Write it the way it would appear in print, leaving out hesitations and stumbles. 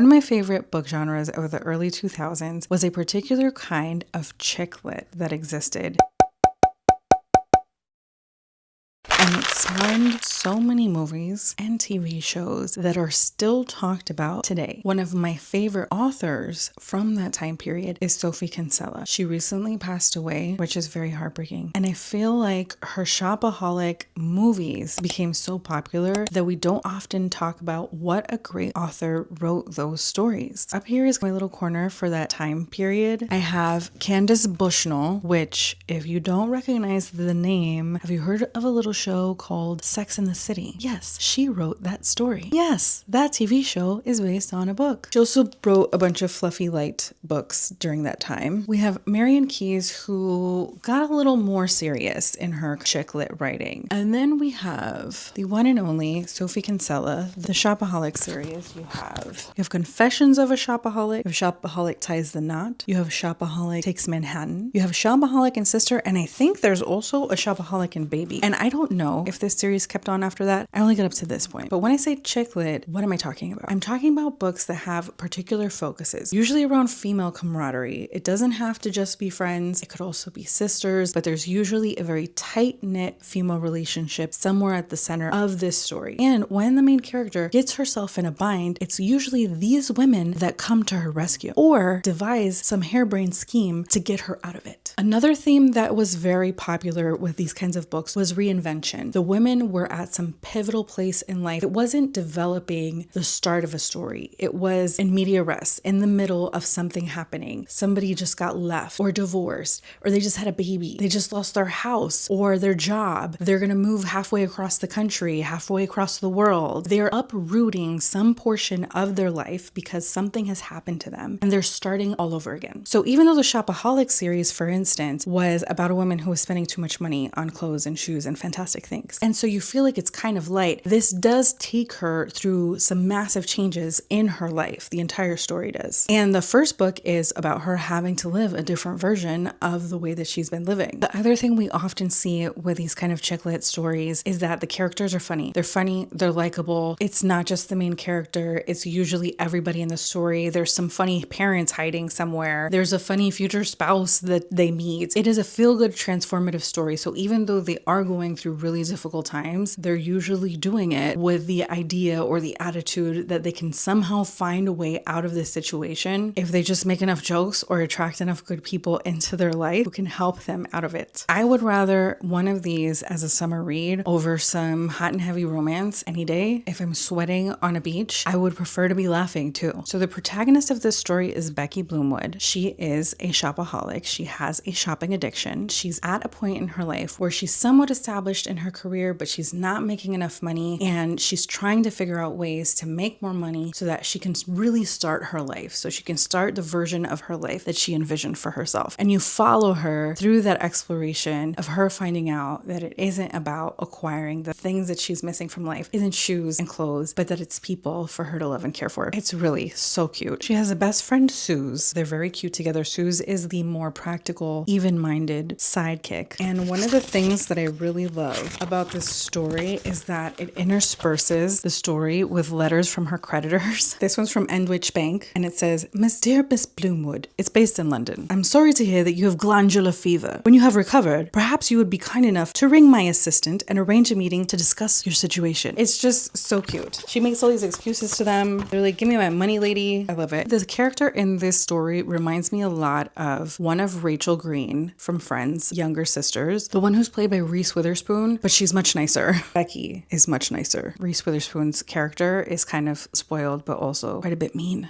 One of my favorite book genres of the early 2000s was a particular kind of chick lit that existed. And it spawned so many movies and TV shows that are still talked about today. One of my favorite authors from that time period is Sophie Kinsella. She recently passed away, which is very heartbreaking. And I feel like her shopaholic movies became so popular that we don't often talk about what a great author wrote those stories. Up here is my little corner for that time period. I have Candace Bushnell, which if you don't recognize the name, have you heard of a little show called Sex and the City? Yes, she wrote that story. Yes, that TV show is based on a book. She also wrote a bunch of fluffy light books during that time. We have Marian Keyes, who got a little more serious in her chick lit writing. And then we have the one and only Sophie Kinsella, the Shopaholic series. You have Confessions of a Shopaholic, you have Shopaholic Ties the Knot, you have Shopaholic Takes Manhattan, you have Shopaholic and Sister, and I think there's also a Shopaholic and Baby. And I don't know if this series kept on after that. I only got up to this point. But when I say chick lit, what am I talking about? I'm talking about books that have particular focuses, usually around female camaraderie. It doesn't have to just be friends. It could also be sisters, but there's usually a very tight-knit female relationship somewhere at the center of this story. And when the main character gets herself in a bind, it's usually these women that come to her rescue or devise some harebrained scheme to get her out of it. Another theme that was very popular with these kinds of books was reinvention. The women were at some pivotal place in life. It wasn't developing the start of a story. It was in media res, in the middle of something happening. Somebody just got left or divorced, or they just had a baby. They just lost their house or their job. They're going to move halfway across the country, halfway across the world. They're uprooting some portion of their life because something has happened to them and they're starting all over again. So even though the Shopaholic series, for instance, was about a woman who was spending too much money on clothes and shoes and fantastic things, and so you feel like it's kind of light, this does take her through some massive changes in her life. The entire story does. And the first book is about her having to live a different version of the way that she's been living. The other thing we often see with these kind of chick lit stories is that the characters are funny. They're funny, they're likable. It's not just the main character, it's usually everybody in the story. There's some funny parents hiding somewhere. There's a funny future spouse that they meet. It is a feel-good transformative story. So even though they are going through really difficult times, they're usually doing it with the idea or the attitude that they can somehow find a way out of this situation if they just make enough jokes or attract enough good people into their life who can help them out of it. I would rather one of these as a summer read over some hot and heavy romance any day. If I'm sweating on a beach, I would prefer to be laughing too. So the protagonist of this story is Becky Bloomwood. She is a shopaholic. She has a shopping addiction. She's at a point in her life where she's somewhat established in her career, but she's not making enough money, and she's trying to figure out ways to make more money so that she can really start her life, so she can start the version of her life that she envisioned for herself. And you follow her through that exploration of her finding out that it isn't about acquiring the things that she's missing from life, isn't shoes and clothes, but that it's people for her to love and care for. It's really so cute. She has a best friend, Suze. They're very cute together. Suze is the more practical, even-minded sidekick. And one of the things that I really love about this story is that it intersperses the story with letters from her creditors. This one's from Endwich Bank, and it says, Dear Miss Bloomwood, it's based in London. I'm sorry to hear that you have glandular fever. When you have recovered, perhaps you would be kind enough to ring my assistant and arrange a meeting to discuss your situation. It's just so cute. She makes all these excuses to them. They're like, give me my money, lady. I love it. The character in this story reminds me a lot of one of Rachel Green from Friends' younger sisters, the one who's played by Reese Witherspoon, but she's much nicer. Becky is much nicer. Reese Witherspoon's character is kind of spoiled, but also quite a bit mean.